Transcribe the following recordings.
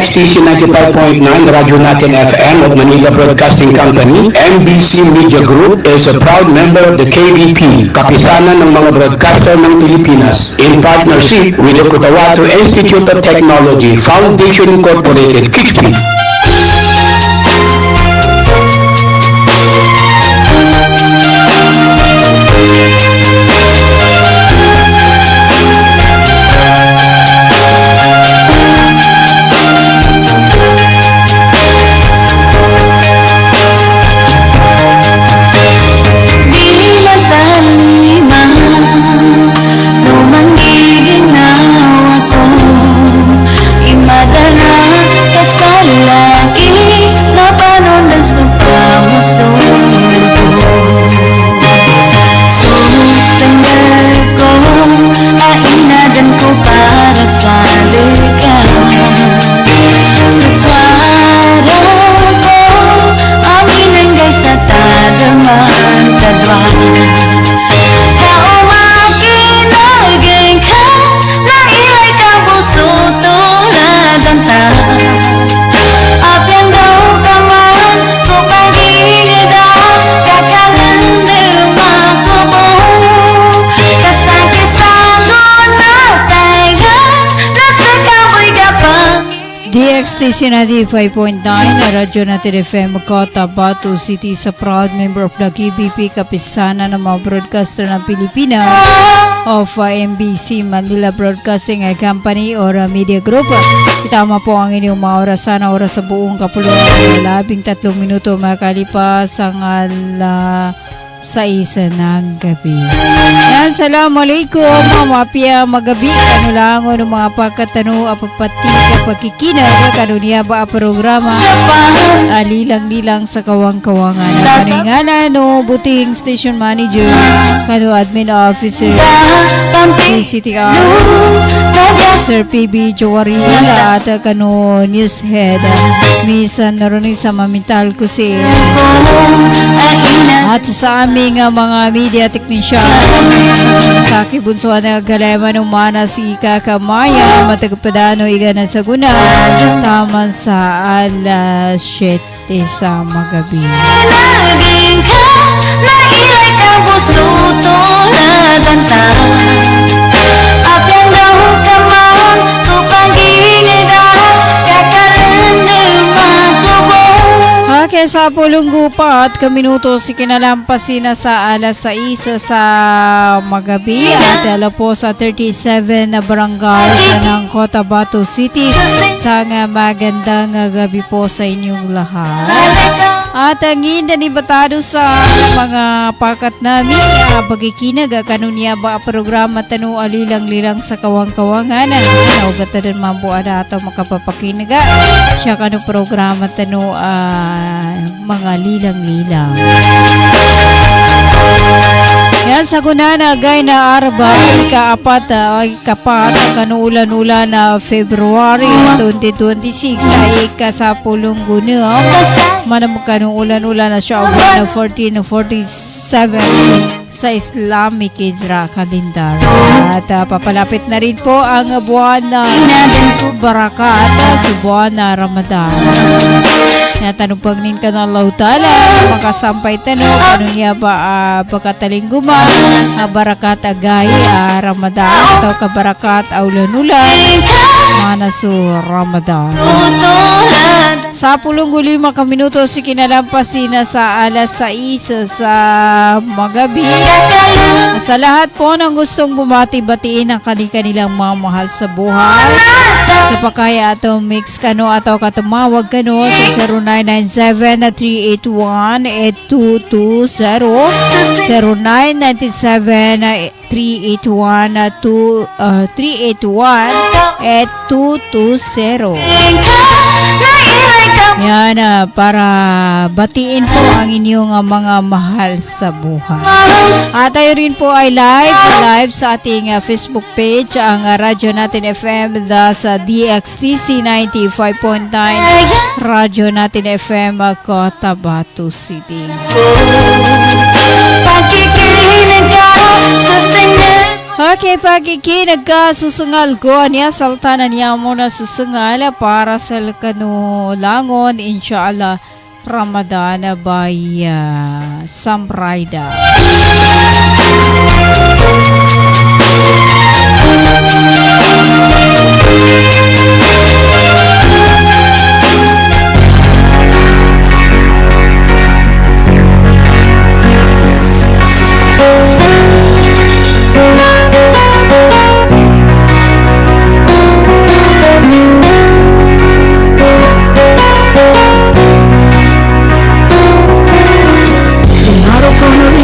DXTC 95.9 Radyo Natin FM of Manila Broadcasting Company, MBC Media Group is a proud member of the KBP, Kapisanan ng mga Broadcaster ng Pilipinas, in partnership with the Cotabato Institute of Technology, Foundation Incorporated, KIXPI. DXTC 95.9 na Radyo Natin FM Cotabato City sa proud member of the KBP, Kapisanan ng mga broadcaster ng Pilipinas of MBC Manila Broadcasting Company or Media Group. Itama po ang inyong mga orasan na oras sa buong kapuluan. 13 minuto makalipas ang sa isa ng gabi. Yan, Assalamualaikum mga pia magabi. Ano lang ng mga pagkatano apapati kapakikina kanuniya ba programa alilang-lilang sa kawang-kawangan. Ano nga na no buting station manager kano admin officer CTR Sir PB Jowarila at kano news head Misan naroon sa mamintal ko si at sa aming mga media technician sa kibunsuan na galeman umana si Kakamaya matagpadano iganan sa guna taman sa alas 7 sa magabi. Naging ka na ilay ka gusto tuladan ta apan daw ka man kupagingida sa pulunggo pa at kaminuto si kinalampasin na sa alas 6 sa magabi at ala po sa 37 na barangay ng Cotabato City sa magandang gabi po sa inyong lahat. At ang batado sa mga pakat namin pagkikinag kanunya ba programa tanu alilang-lilang sa kawang-kawangan ugatan mambu ada atau makapapakinaga siya kanu programa tanu mga lilang-lilang. Yan sa kunana gay na arba ikapat kanu ulan-ulan na February 2026 ay kasapulong guna manamukha ulan-ulan na siya na 1447 sa Islamic Hijra kalendar. At papalapit na rin po ang buwan na Barakat sa buwan na Ramadan. Natanong pagnin ka ng Allah Ta'ala makasampay tanong ano niya ba pagkataling guma Barakat agay Ramadan atau kabarakat ulan-ulan manasu Ramadan. Sa 15 minuto si kinalampasin na sa alas 6 sa magabi. Sa lahat po ng gustong bumati-batiin ang kanilang mga mahal sa buhay. Kapag kaya ato mix kano atau katumawag kano sa 0997-381-8220 0997-381-8220. Yan para batiin po ang inyong mga mahal sa buhay. At tayo rin po ay live sa ating Facebook page ang Radyo Natin FM sa DXTC 95.9 Radyo Natin FM Cotabato City. Pagkikinig ka sa Okay, pakikinig ka susungal ko niya saltanan niya muna susungal para sa kanulangon inshallah Ramadan by Samraida.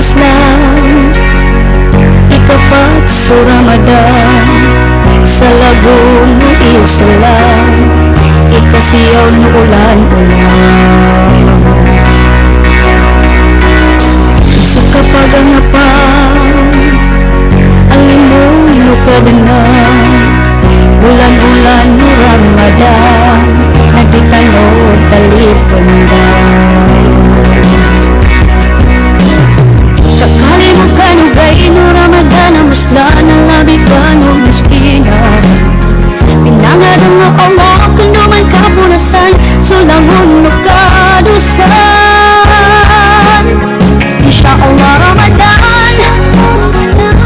Islam ikapat sa Ramadan sa lagun ng Islam ikasiyaw ng ulan-ulan sa kapaganapan alimuno ka na ulan-ulan ng Ramadan nagditanod talipandan sakali mo kanugay no Ramadan ang muslan ang labi ka no miskina pinangadang nga Allah kundo man kapunasan sulangon mo kadusan insyaAllah Ramadan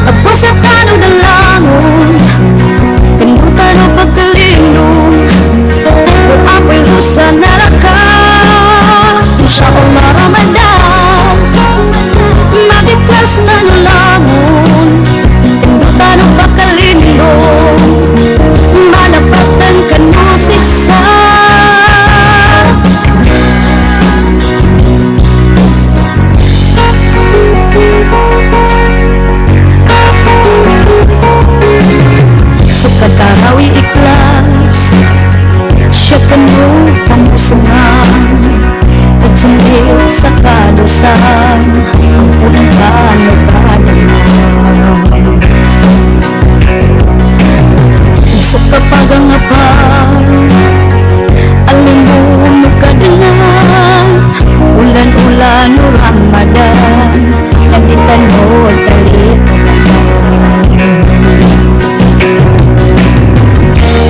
tapos sa tanong ng langon kandutan o pagkalindong kung apoy lusa naraka insyaAllah Ramadan magiklas na nulangon tindutan o pakalindong malapastan ka no siksa sa katarawi iklas siya ka no pamusungan pagsundil sa kalusan ang unang kanagadaman sa kapagangapan alimuno ka dinan ulan-ulan o Ramadan nagditanod talipandan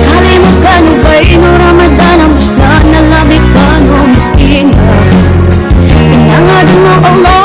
kali mo kanubay no Ramadan ang muslan na labi ka no miskina pinangadang mo Allah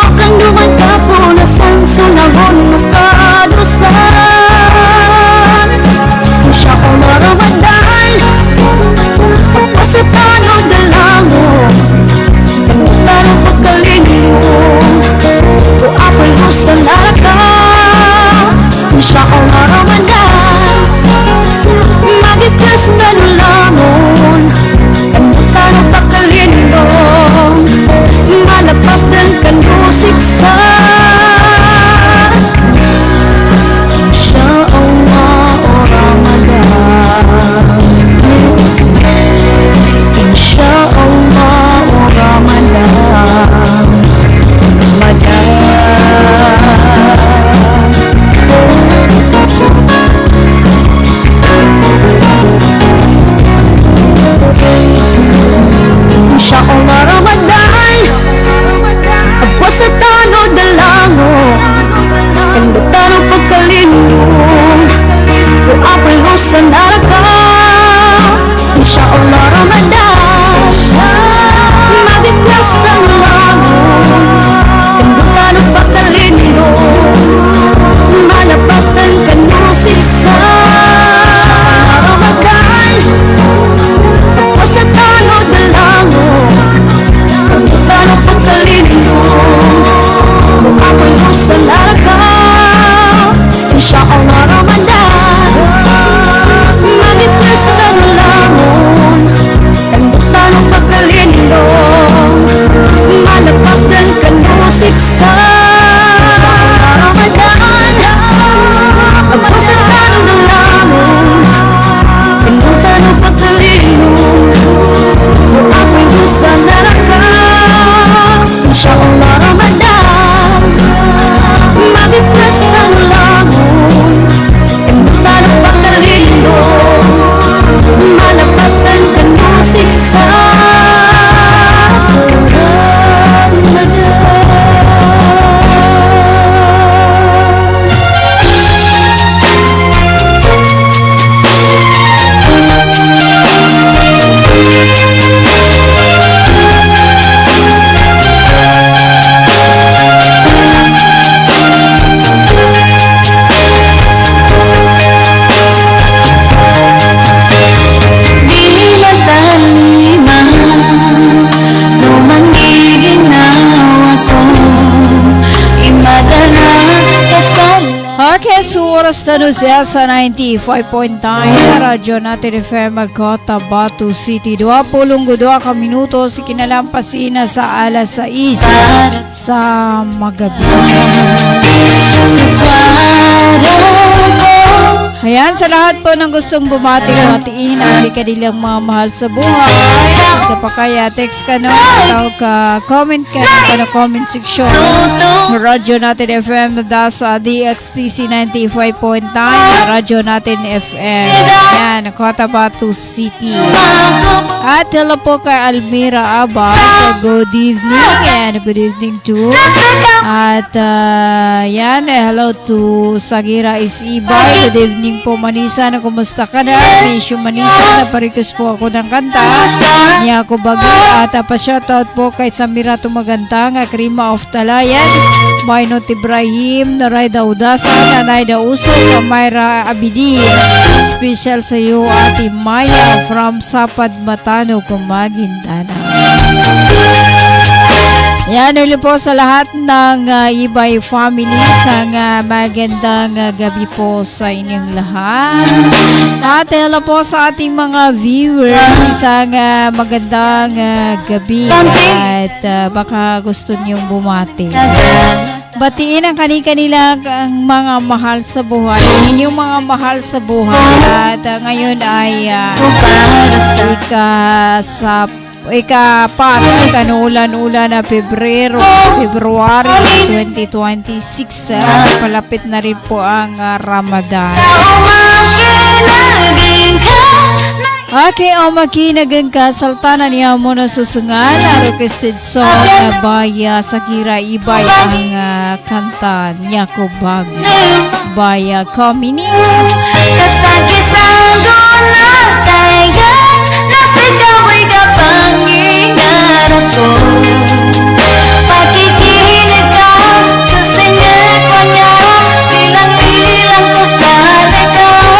oras na siya sa 95.9 Radyo natin FM Cotabato City. 22 ka minuto si kinalampasin na sa alas 6 sa magabi. Ayan, sa lahat po ng gustong bumati-batiin ang di kanilang mga mahal sa buhay. Kapag kaya text ka no, tawag ka, comment ka na comment section. Radyo natin FM na sa DXTC 95.9 Radyo natin FM. Ayan, Cotabato City. At hello po kay Almira Abbas. Good evening and good evening too. At yan, hello to Sagira Isibay. Good evening po Manisa, na kumusta ka na? Miss you Manisa, naparikos po ako ng kanta niya ako bagi. At pa-shoutout po kay Samira Tumaganta nga Krima of Talayan, Maynot Ibrahim, Narayda Udasa, Nanayda Usok, Mayra Abidin. Special sa iyo Ate Maya from Sapad Matano, Kumagintana. Yan ulit po sa lahat ng Ibay family. Isang magandang gabi po sa inyong lahat. At hello po sa ating mga viewers. Isang magandang gabi. At baka gusto niyong bumati. Batiin ang kanilang mga mahal sa buhay. Inyong mga mahal sa buhay. At ngayon ay ika-4 kanulan-ulan na February 2026. Palapit na rin po ang Ramadan. Okay, o makinagan ka saltanan niya muna susungan ang requested song na Baya Sagira Ibay ang kanta niya ko bago Baya Kamini. Kasta kisang doon tayo nasa kaway kapangingarap ko. Pakikinig ka sa singer ko niya, bilang-bilang ko sa likod.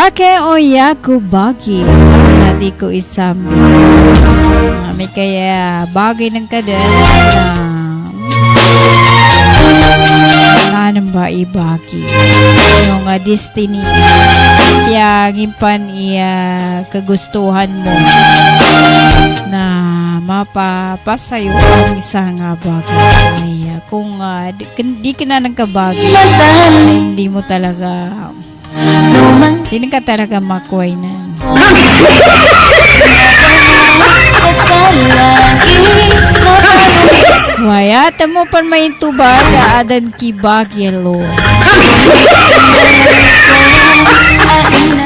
Wake o yaku bagi Nadi ko isambi May kaya bagay ng kadan na ba ibagi yung destiny yang impan kagustuhan mo na mapapasayo ang isang bagay kung di ka na nagkabagay hindi mo talaga hindi ka talaga makuwainan Waya, tamo pan may tubag adan ki bagyelo.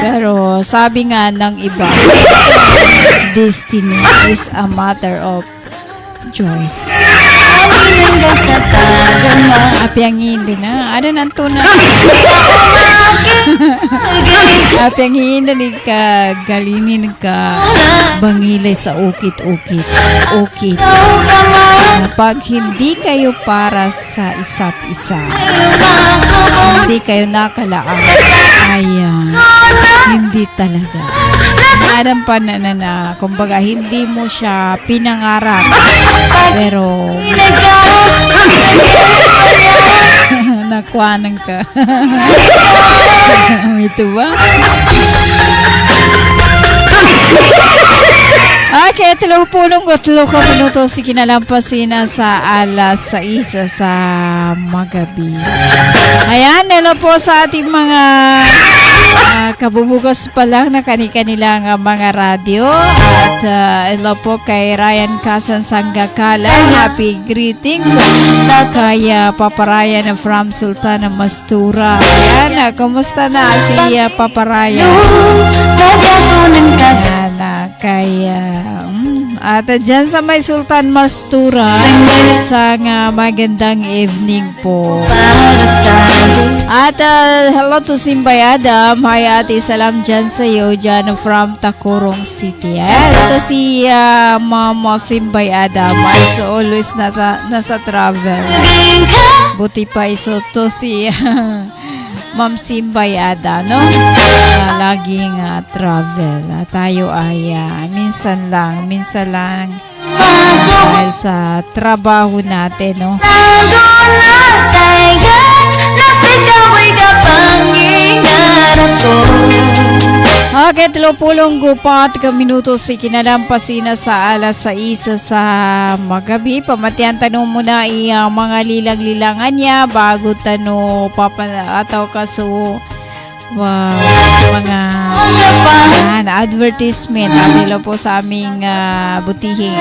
Pero sabi nga ng iba, destiny is a matter of choice. Apiang hindi na, ada nanto na. Apiang hindi ni ka galinin ka bangilay sa ukit-ukit. Ukit. Pag hindi kayo para sa isa't isa, hindi kayo nakalaan, ayan, hindi talaga. Adam pa na kumbaga hindi mo siya pinangarap, pero nakuhanan ka. Ito ba? Okay, 30 minuto si kinalampasin na sa alas 6 sa magabi. Ayan, hello po sa ating mga kabubukas pa lang na kanilang mga radyo. At hello po kay Ryan Kasan Sanggakala. Happy greetings. Kay Papa Ryan from Sultan Mastura. Ayan, kumusta na si Papa Ryan? Ayan, kay at dyan sa may Sultan Mastura sa magandang evening po. At hello to Simbay Adam. Hi ate, salam dyan sa iyo dyan from Tacorong City. Ito si Mama Simbay Adam is always nasa travel. Buti pa iso to si Ma'am Simbay Ada, no? Laging travel. Tayo ay minsan lang dahil sa trabaho natin, no? Okay, 34 minuto si kinalampasin na sa alas 6 sa magabi. Pamatian tanong muna mga lilang-lilangan niya bago tanong ataw kaso mga advertisement nila po sa aming butihin.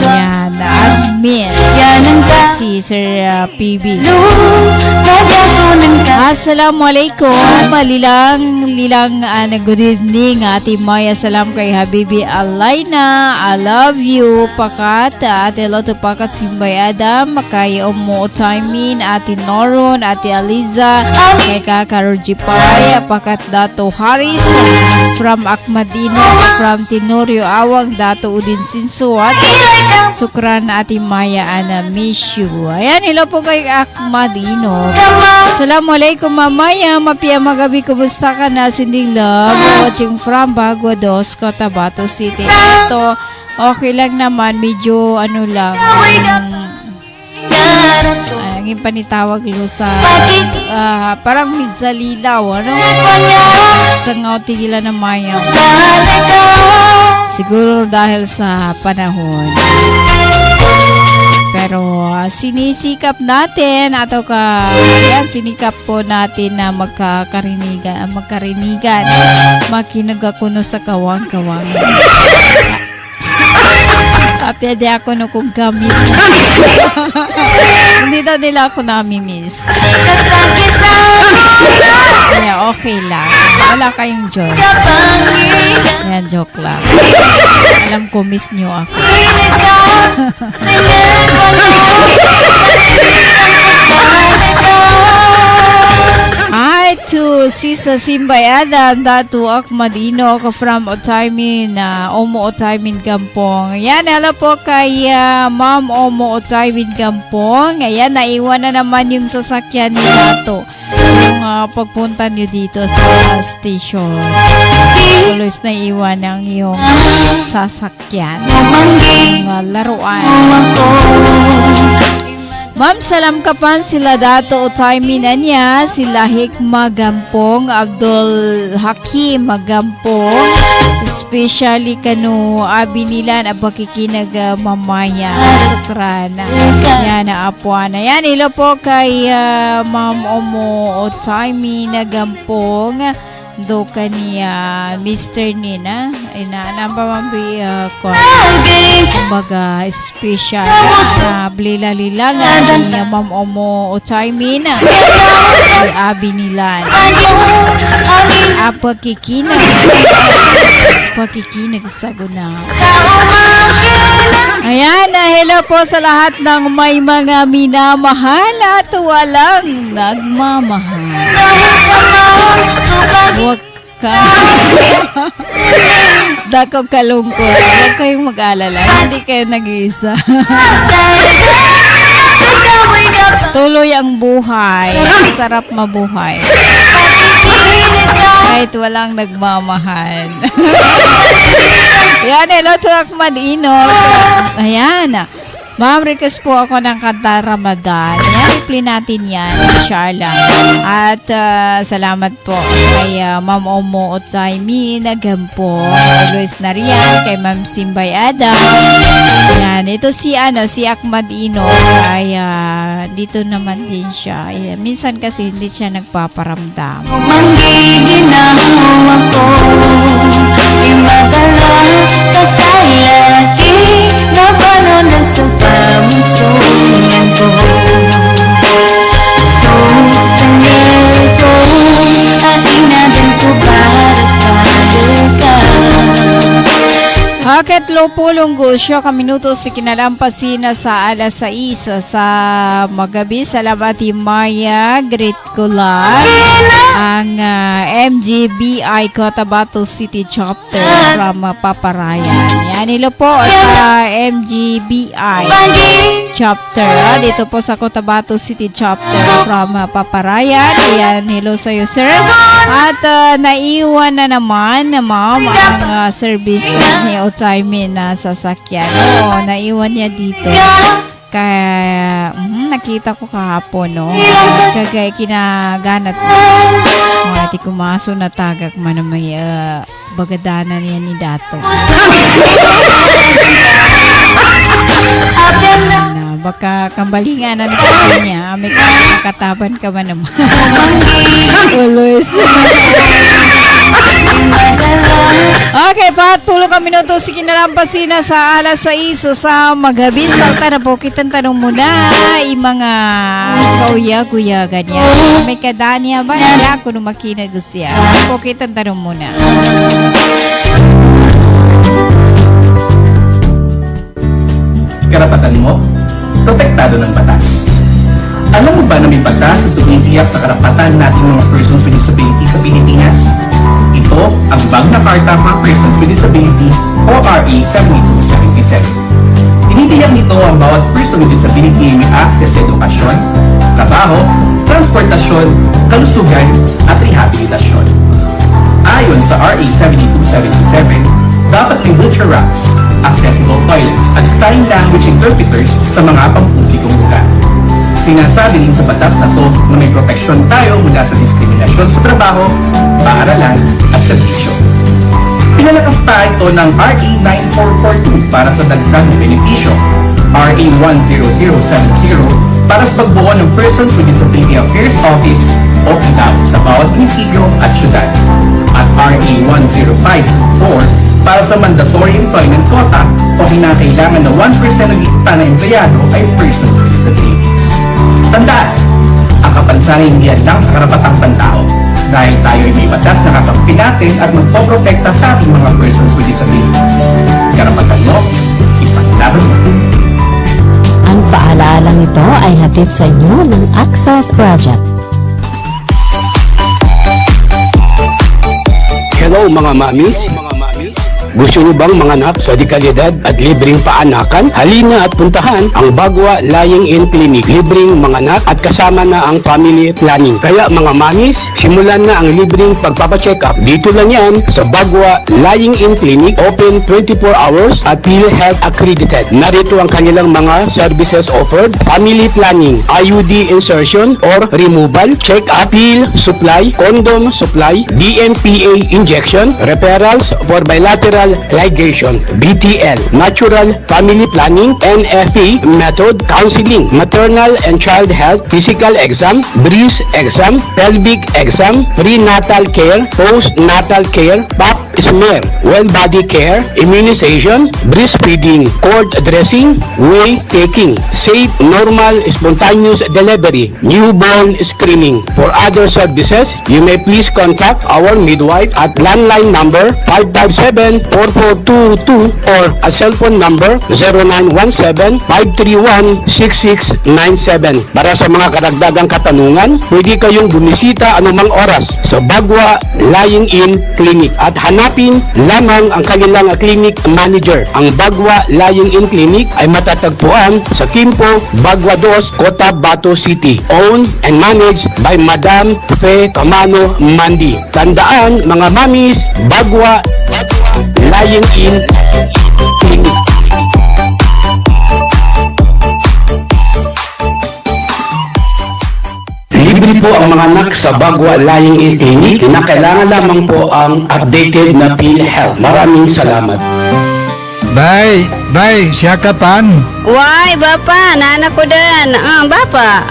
Yan, admin si Sir PB. Assalamualaikum, lilang good evening Ate Maya, salam kay Habibi Alaina, I love you pakat Ate Loto pakat Simbay Adam, kay Omo Otaimin, Ate Noron, Ate Aliza, kay Kakarorji Pai, pakat Dato Haris from Akmadino, from Tenorio Awang, Dato Udin Sinsuat, Sukran Ate Maya, Ana miss you. Ayan, hello po kay Akmadino. Assalamualaikum mamaya, mapia magabi, kumusta ka na? Sinding love, watching from Bagua Dos, Cotabato City. Ito, okay lang naman, medyo ano lang, ang panitawag lo sa parang midzalilaw, ano? Sa ngauti nila na maya. Siguro dahil sa panahon. Pero sinisikap natin atau sinikap po natin na magkarinigan, makinaga-kuno sa kawang-kawang. Pwede ako no kung gamis. Hindi daw nila ako namimiss. Kaya okay lang. Wala kayong joke. Yan, joke lang. Alam ko, miss nyo ako. Ay, to Sisa Simbayadan, Datu Akmadino ka from Otaymin, Omo Otaymin Gampong. Ayan, hello po kay Ma'am Omo Otaymin Gampong. Ayan, naiwan na naman yung sasakyan ni Dato. Yung pagpunta niyo dito sa station. Tuloy na iwan ang yung sasakyan. Yung laruan. Ma'am, salam kapan sila Dato Otaymin niya, sila Hikma Gampong, Abdul Hakim Gampong, especially kanu abi nila na bakikinag mamaya sukrana. Yan na apuan. Yan, ilo po kay Ma'am Omo Otaymin Gampong. Do kaniya Mr. Nina namba mambi ko kumbaga special na blila-lilangan ni Ma'am Omo Otaymin si Abi Nilan pakikinag sa guna. Ayan, hello po sa lahat ng may mga minamahal at walang nagmamahal. Huwag ka dako kalungkot. Huwag kayong mag-alala. Hindi kayo nag-iisa. Tuloy ang buhay. Sarap mabuhay. Kahit walang nagmamahal. Ayan, hello to Akmad Inot. Ayan. Ma'am, request po ako ng kanta Ramadan. Ayan, i-play natin yan. Inshallah. At salamat po kay Ma'am Omo Otaymin Gampong. Luis Narian, kay Ma'am Simbay Adam. Ayan, ito si Akmad Ino. Ay, dito naman din siya. Ayan, minsan kasi hindi siya nagpaparamdam. Manggigin ako imadala kasalaki na panonan sa pamusungan ko. Sustangal ko at inadan ko para sa duka. Haket lo pulong gusyo kaminuto si kinalampasin sa alas 6 sa magabi. Salamat Maya, great ko lang ang MGBI Cotabato City Chapter from Paparayan. Yan, nilo po sa MGBI Chapter dito po sa Cotabato City Chapter from Paparayan. Yan, hello sa iyo sir. At naiwan na naman ma'am ang service ni Otaymin na sasakyan. Oo, naiwan niya dito. Kaya nakita ko kahapon, no? Kagaya kinaganat mo. Di kumaso na tagak man na may bagadana niya ni Dato. Baka kambalingan na niya. May kakataban ka ba naman? Always. Okay, 40 minuto si kinalampasina sa alas 6 sa magabi. Salta na po kitang tanong muna mga kauya-kuya ganyan. May kadanya ba? Nala ko nung makinag siya. Po kitang tanong muna. Karapatan mo, protektado ng batas. Alam mo ba na may batas na tumitiyak sa karapatan nating mga persons with disability sa Pilipinas? Ito ang Magna Carta for Persons with Disability o RA 7277. Tinitiyak nito ang bawat person with disability may access sa edukasyon, trabaho, transportasyon, kalusugan at rehabilitasyon. Ayon sa RA 7277, dapat may wheelchair ramps, accessible toilets at sign language interpreters sa mga pampublikong lugar. Sinasabi din sa batas na to na may proteksyon tayo mula sa diskriminasyon sa trabaho, paaralan at serbisyo. Pinalakas pa ito ng RA 9442 para sa dagdag na benepisyo, RA 10070 para sa pagbuo ng Persons with Disability Affairs Office o PDAO sa bawat munisipyo at syudad, at RA 1054 para sa mandatory employment quota o kinakailangan na 1% ng kita na empleyado ay persons with disabilities. Tandaan, ang kapansanan hindi lang sa karapatang pantao dahil tayo ay may batas na kakampi natin at magpoprotekta sa ating mga persons with disabilities. Karapatan mo, ipaglaban mo. Ang paalalang ito ay hatid sa inyo ng Access Project. Hello mga mamis! Gusto niyo bang manganak sa dekalidad at libreng paanakan? Halina at puntahan ang Bagwa Lying-in Clinic. Libreng manganak at kasama na ang family planning. Kaya mga mamis, simulan na ang libreng pagpapacheck up. Dito lang yan sa Bagwa Lying-in Clinic. Open 24 hours at PhilHealth accredited. Narito ang kanilang mga services offered. Family planning, IUD insertion or removal, check-up, pill supply, condom supply, DMPA injection, referrals for bilateral ligation, BTL, natural family planning, NFP method, counseling, maternal and child health, physical exam, breast exam, pelvic exam, prenatal care, postnatal care, pap smear, well body care, immunization, breastfeeding, cord dressing, weight taking, safe, normal, spontaneous delivery, newborn screening. For other services, you may please contact our midwife at landline number 557-4422 or a cell phone number 0917-531-6697. Para sa mga karagdagang katanungan, pwede kayong bumisita anumang oras sa Bagwa Lying-in Clinic at hanapin lamang ang kanilang clinic manager. Ang Bagwa Lying-in Clinic ay matatagpuan sa Quimpo, Bagwa 2, Cotabato City. Owned and managed by Madam Fe Camano Mandi. Tandaan mga mamis, Bagwa Lying-in Clinic. Libre po ang mga anak sa Bagwa Lying-in Clinic. Kinakailangan lamang po ang updated na PhilHealth. Maraming salamat. Bay, siya kapan? Why, Bapa, nana ko din. Bapa.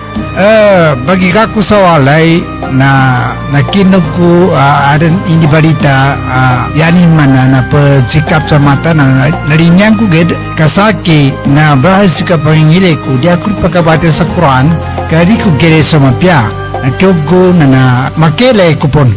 Bagi kaku sa walay na nakinog ko adan ini balita yani mana na pagsikap sa mata na narinyang ko ged kasaki na berhasil ka pangingili ko dia ko pagkabate sa Quran kadi ko gere sa mapya nakyogo na makele kupon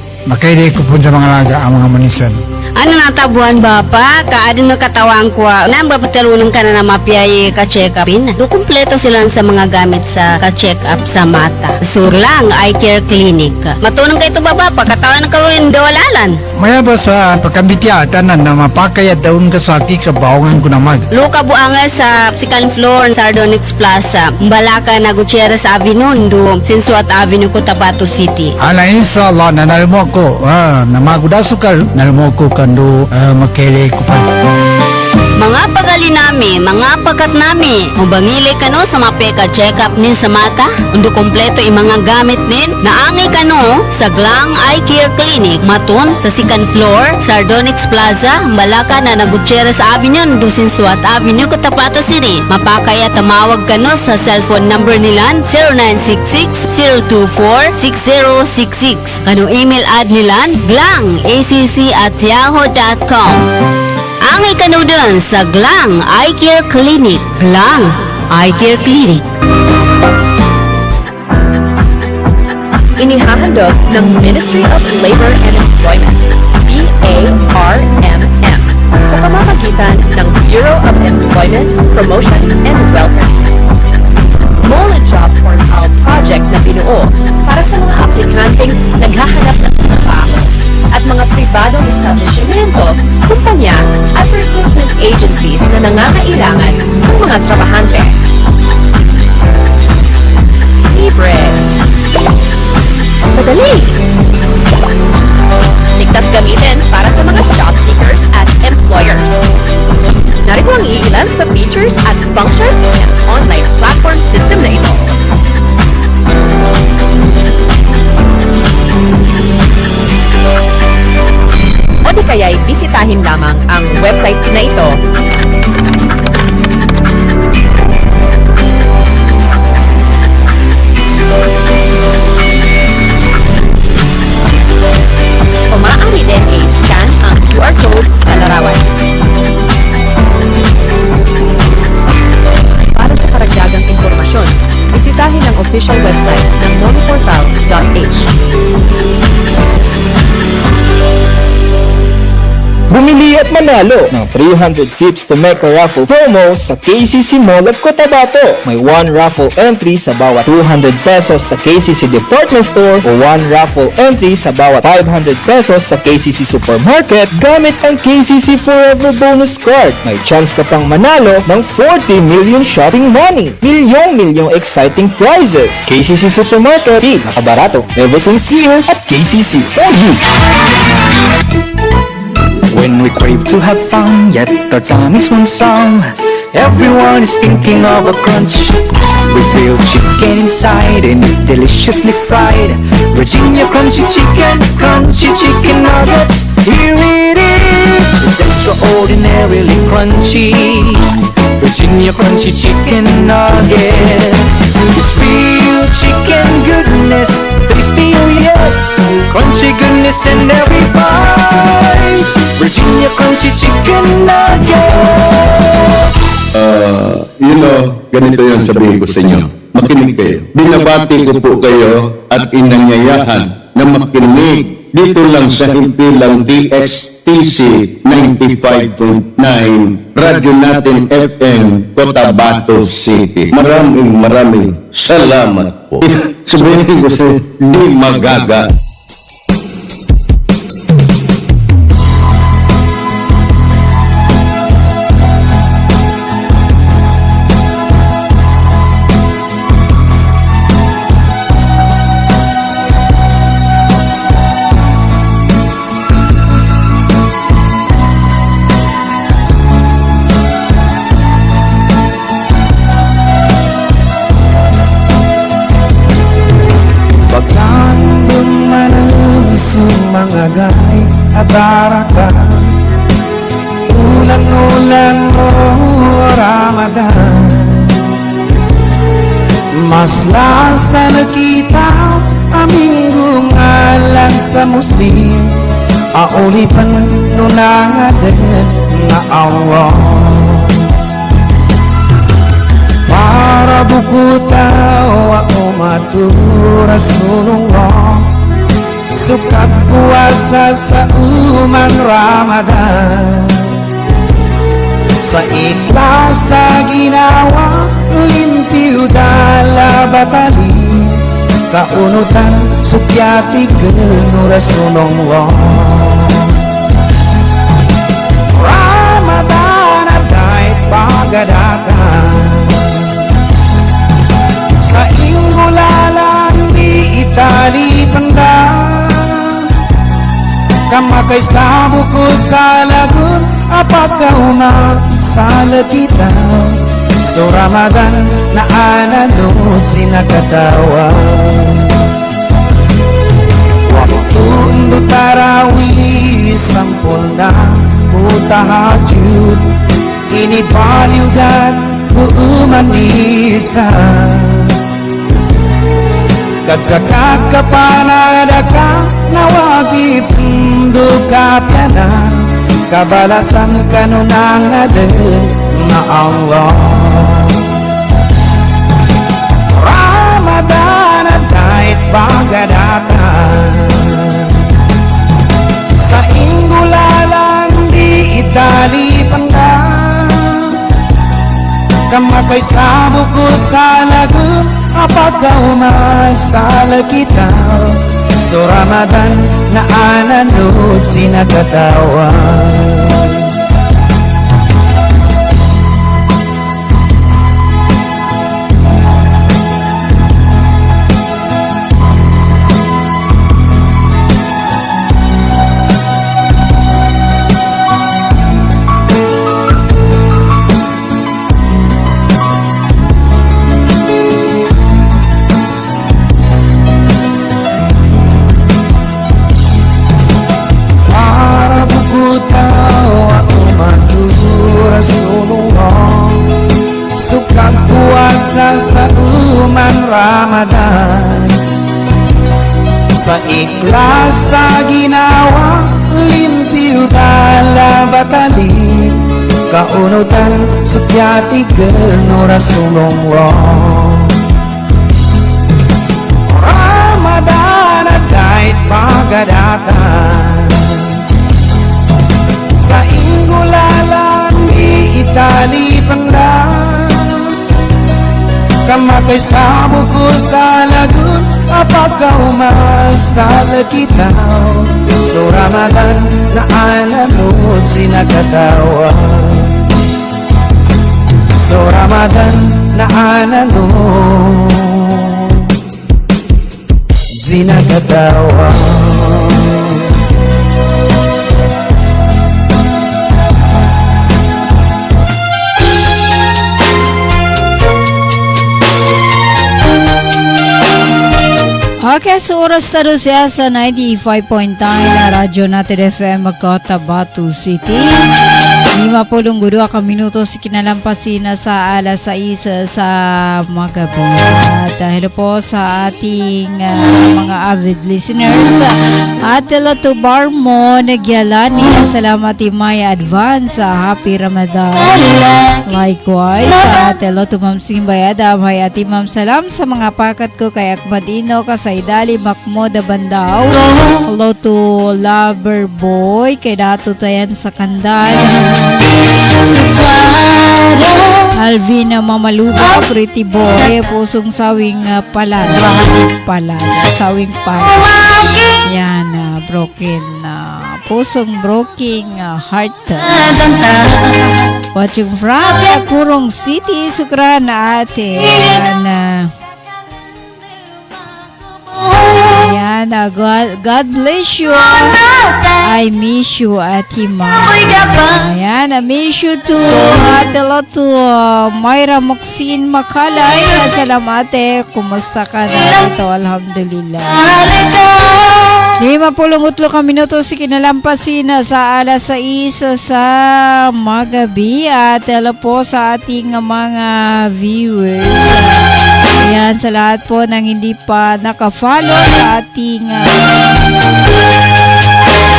sa mga laga ang mga manisan. Ano natabuan, Bapa? Kaadin na katawang ko. Nang bapatalunong ka na mapiyay ka-check-upin. Do kumpleto sila sa mga gamit sa ka-check-up sa mata. Sur lang, eye care clinic. Matunong kayo ito, Bapa. Katawan na kawin dawalalan. Maya ba sa pagkambitya tanan na mapakayat daun kasaki kabawangan ko na mag. Luka buanga sa second floor Sardonyx Plaza. Balaka na Gutierrez Avenue, do Sinsuat Avenue, Cotabato City. Ala inshallah nanalmo ko na magudasukal nalmo ko kando makele ko pa. Mga pagali nami, mga pagkat nami, mabangili kano sa mapeka check-up nin sa mata, undo kompleto yung mga gamit nin, naangay kano sa Glang Eye Care Clinic, matun sa second floor, Sardonyx Plaza, Balaka na Gutierrez Avenue, Dusinsuat Avenue, Cotabato City. Mapakaya tamawag kano sa cellphone number nilan 0966-024-6066. Kano email ad nilan glangacc@yahoo.com. Ang ikanudan sa Glang Eye Care Clinic. Glang Eye Care Clinic. Inihahandog ng Ministry of Labor and Employment, BARMM, sa pamamagitan ng Bureau of Employment, Promotion, and Welfare. MOLA Job Portal Project na binuo para sa mga aplikanteng naghahanap ng trabaho at mga pribadong establishmento, kumpanya at recruitment agencies na nangangailangan ng mga trabahante. Libre. Madali. Ligtas gamitin para sa mga job seekers at employers. Narito ang iilan sa features at function ng online platform system na ito. O di kaya'y bisitahin lamang ang website na ito. O maaari din i-scan ang QR code sa larawan. Para sa karagdagang impormasyon, bisitahin ang official website ng moniportal.h. Bumili at manalo ng 300 trips to Mecca raffle promo sa KCC Mall of Cotabato. May 1 raffle entry sa bawat 200 pesos sa KCC Department Store o 1 raffle entry sa bawat 500 pesos sa KCC Supermarket gamit ang KCC Forever Bonus Card. May chance ka pang manalo ng 40 million shopping money. Milyong exciting prizes. KCC Supermarket, nakabarato. Everything's here at KCC for you. When we crave to have fun, yet our tummies want some. Everyone is thinking of a crunch. With real chicken inside and if deliciously fried. Virginia crunchy chicken nuggets. Here it is, it's extraordinarily crunchy. Virginia crunchy chicken nuggets. It's real chicken goodness, tasty oh yes. Crunchy goodness in every bite. Virginia crunchy chicken nuggets. Ganito yan sabihin ko sa inyo. Makinig kayo. Binabati ko po kayo at inanyayahan na makinig dito lang sa himpilang DXTC 95.9 Radyo Natin FM Cotabato City. Maraming salamat po. Sabihin ko sa di magaga. Mangagay at darakan ulan mo Ramadan. Mas lasa na kita aming gungalan sa Muslim. Aulipan nunangadan nga Allah. Para buku tawa umatur Rasulullah. Sukat puasa sa uman Ramadan. Sa ikhlas sa ginawa limpiw dala batali. Kaunutan sukyati genu Rasulullah. Ramadan aday pagadakan. Sa inggulalan di Itali pandang. Kamakay sa buko sa lagun, apakah umasala kita. So Ramadan na ananod sinakatawa. Waktu untuk tarawih sampul na tahajud. Ini paliugan umanisa. Katsaka kapanadaka nawagip duka pianan. Kabalasan kanunang aden na Allah. Ramadan at kahit pagadakan. Sa inggulalan di Itali pandang. Kamakay sa buko sa lagun. Apakah umasala kita. So Ramadan na ananod sinakatawa. Sa uman Ramadan. Sa ikhlas sa ginawa limpiw dala batali. Kaunutan sukyati geno Rasulullah. Ramadan at kahit pagadakan. Sa inggo Sumakay sa buko sa lagun, apakah umasal kita. So Ramadan na alamod sinagkatawa. So Ramadan na alamod sinagkatawa. Okay, so oras na rin siya sa 95.9 na Radyo Natin FM Cotabato City. 52 minuto si kinalampasin na sa alas 6 sa magabi. At hello po sa ating mga avid listeners. At hello to Barmo Nagyalani. Salamat Maya Advance sa Happy Ramadan. Likewise, at hello to Ma'am Simbayada. May ati Ma'am Salam sa mga pakat ko kay Akmadino Kasaydali Makmoda Bandao. Hello to Lover Boy kay Dato Tayan sa Kandal. Alvina Mamaluba, Pretty Boy, pusong sawing palada, sawing palada. Yan, broken, pusong broken heart. Watching from Kurong City, Sukran ate. Yan, God bless you. I miss you, Ate Ma. Ayan, I miss you too. At hello to Myra Maxine Makalay. Salamat kumusta ka na dito? Alhamdulillah. 53 minuto si kinalampasin sa alas 6 sa magabi. At hello po sa ating mga viewers. Ayan, sa lahat po ng hindi pa nakafollow sa ating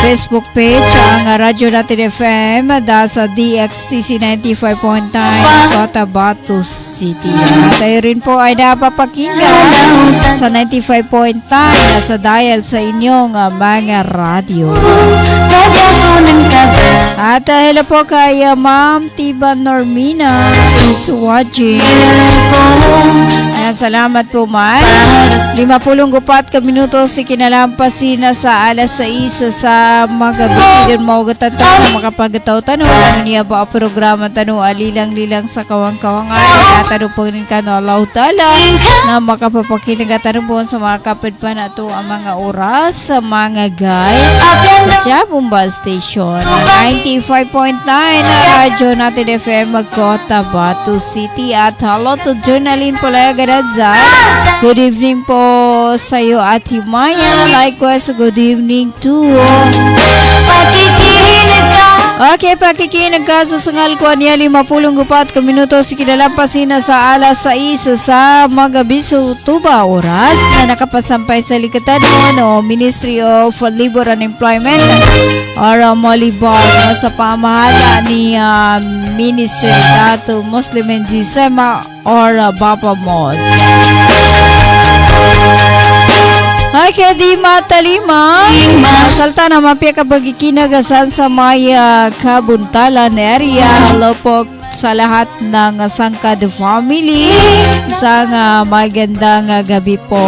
Facebook page, ang Radyo Natin FM sa DXTC 95.9 Cotabato City. At tayo rin po ay napapakinggan sa 95.9 sa dial sa inyong mga radyo. At hello po kay Ma'am Tiba Normina is watching. Ayan, salamat po Ma'am. 54 minuto si kinalampasin na sa alas 6 sa magabi. Din maugatang na makapagataw tanong. Ano niya ba ang programa tanong alilang-lilang sa kawang-kawangan. Natanong po rin ka no Allah Ta'ala na makapapakinig at tanong po sa mga kapit pa na ito ang mga oras sa mga guy sa Chabumba Station 95.9 na Radyo Natin FM Cotabato City. At hello to Jonalyn Palayagadadzal. Good evening po sa iyo Ate Maya. Likewise, good evening to okay, pakikinig ka sa sangal ko niya 54 minuto si kinalampasin na sa alas 6 sa magabi sa tuba oras na nakapasampay sa likatan no Ministry of Labor and Employment or malibang sa pamahala ni Minister Dato Muslim Njisema or Bapa Mos. Ay, kaya di matalima. Salta na mapia kabagikinagasal sa maya kabuntalan area. Hello po sa lahat ng Sangkad family. Isang magandang gabi po.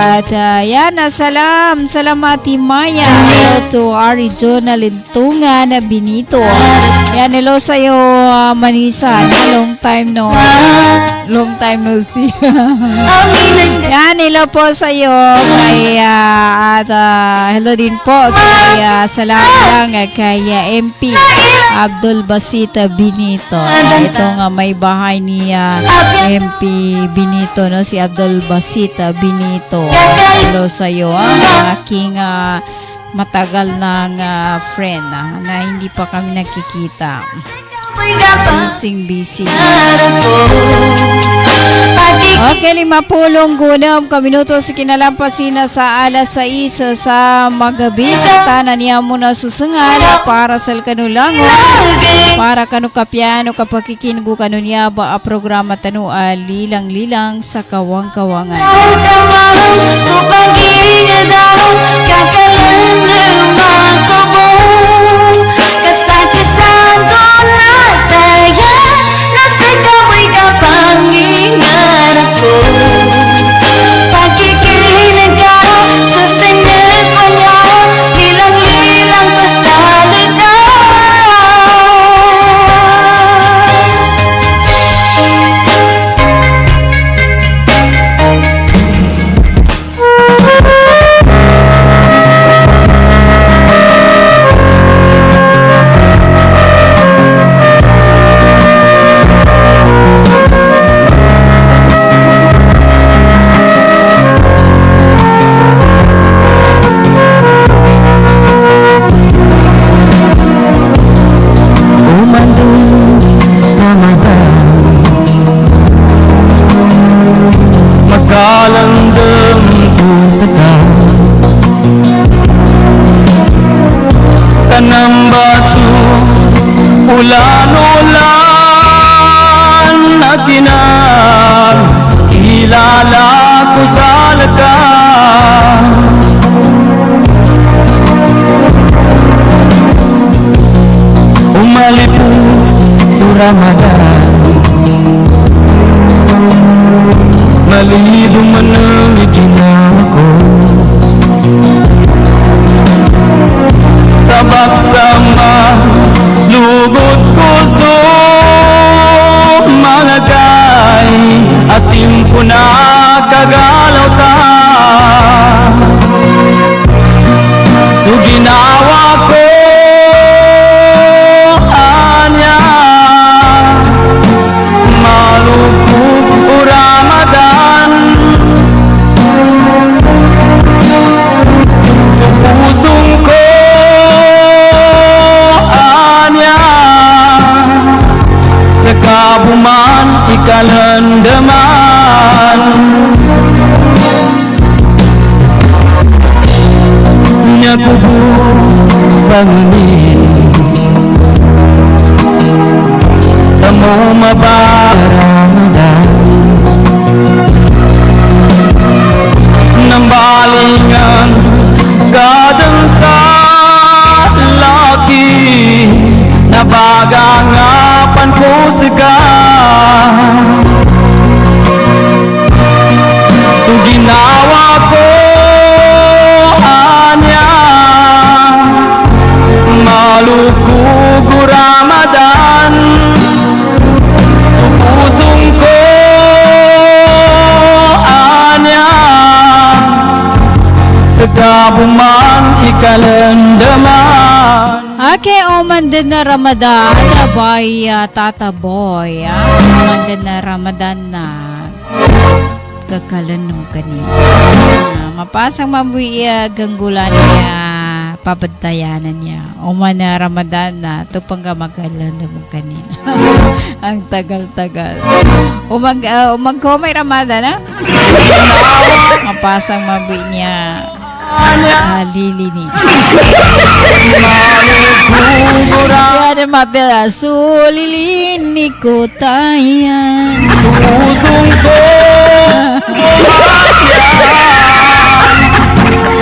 At yan, salamat Maya. Hello to Arizona Lintungan Benito. Yan, hello sa'yo Manisa. Long time no see. Yan, hello po sa'yo. At hello din po kay salamat lang kay MP Abdul Basita Benito. Ito nga may bahay ni MP Benito no, si Abdul Basita Benito. Hello sa iyo ang aking matagal ng friend na hindi pa kami nakikita. Busy. Okay, 50 minuto sa kinalampasin na sa alas 6 sa magabi. Sa tanan niya muna susungal para sa kanulango. Para kanu kapiano kapakikinugo kanu niya ba a programa tanu lilang-lilang sa kawang-kawangan. Ulan-ulan na ginag kilala ko sa laga. Umalipos sa Ramadan, malido man ang ginawa ko. Sabak sama lugod ko sa mga gay at timpo na kagalaw ta. So ginawa ko anya malugod o Ramadan. So pusong ko sa kabuman ikalandaman. Nya kubu bangin sa mo mabaramadan nambalingan kadang sa laki nabagangapan ko sika. So ginawa ko anya malugug o Ramadan. So pusong ko anya sa kabuman ikalandaman. Okay, oman din na Ramadan by Tata Boy. Oman din na Ramadan na kakalan ng kanina. Mapasang mabuhi ganggulan niya, pabantayanan niya. Oman na Ramadan na tupang kamagalan ng kanina. Ang tagal-tagal. Umag-komay Ramadan, ha? Mapasang mabuhi niya. Lilini. Kaya na mapila sulilini ko tayan. Pusong ko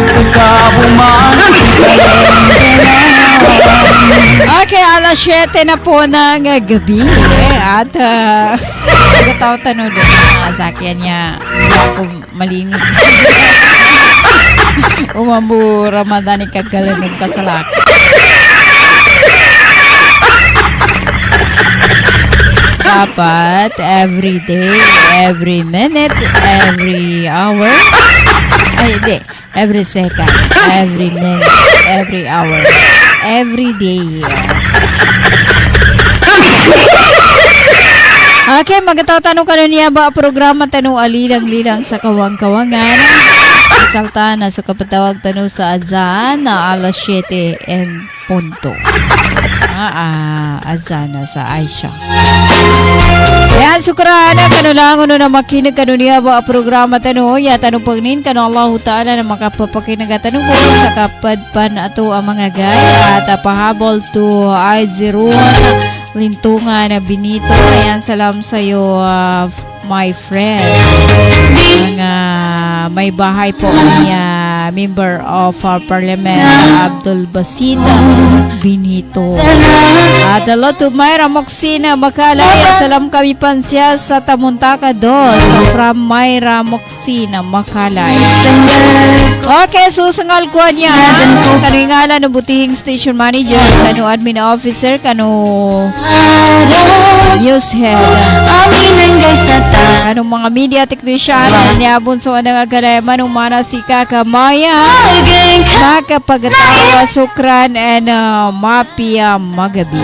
sa kabuman. Okay, alas 7 na po ng gabi. At nagataw tanong doon sa akin niya. Hindi ako malinis. Umambu Ramadan ikagalanong kasalak. Dapat every day, every minute, every hour. Ay, hindi. Every second, every minute, every hour, every day. Okay, magataw tanong ka niya ba programa tanong alilang-lilang sa kawang-kawangan. Salta na sa kapatawag tanong sa Azan na alas 7 and punto. Azan na sa Aisha. Yan, sukrana kanulangon na makinig kanuniya ba programa tanong. Ya tanong pagnin kanu Allah Ta'ala na makapapakinaga tanong ko sa kapadpan ato ang mga gaya at pahabol to ay ziruan lintungan na Benito. Ayan, salam sa'yo my friend. Mga may bahay po ni Member of Parliament Abdul Basid Benito. At hello to Myra Moxina Makalay. Salam kami pansya sa Tamuntaka dos from Myra Moxina Makalay. Okay, susangal ko niya. Kanu ingala no butihing station manager, kanu admin officer, kanu news head, kanu mga media technician, niya bunso ang agalay manong mana si Kakamaya, makapagatawa sukran and mapia magabi.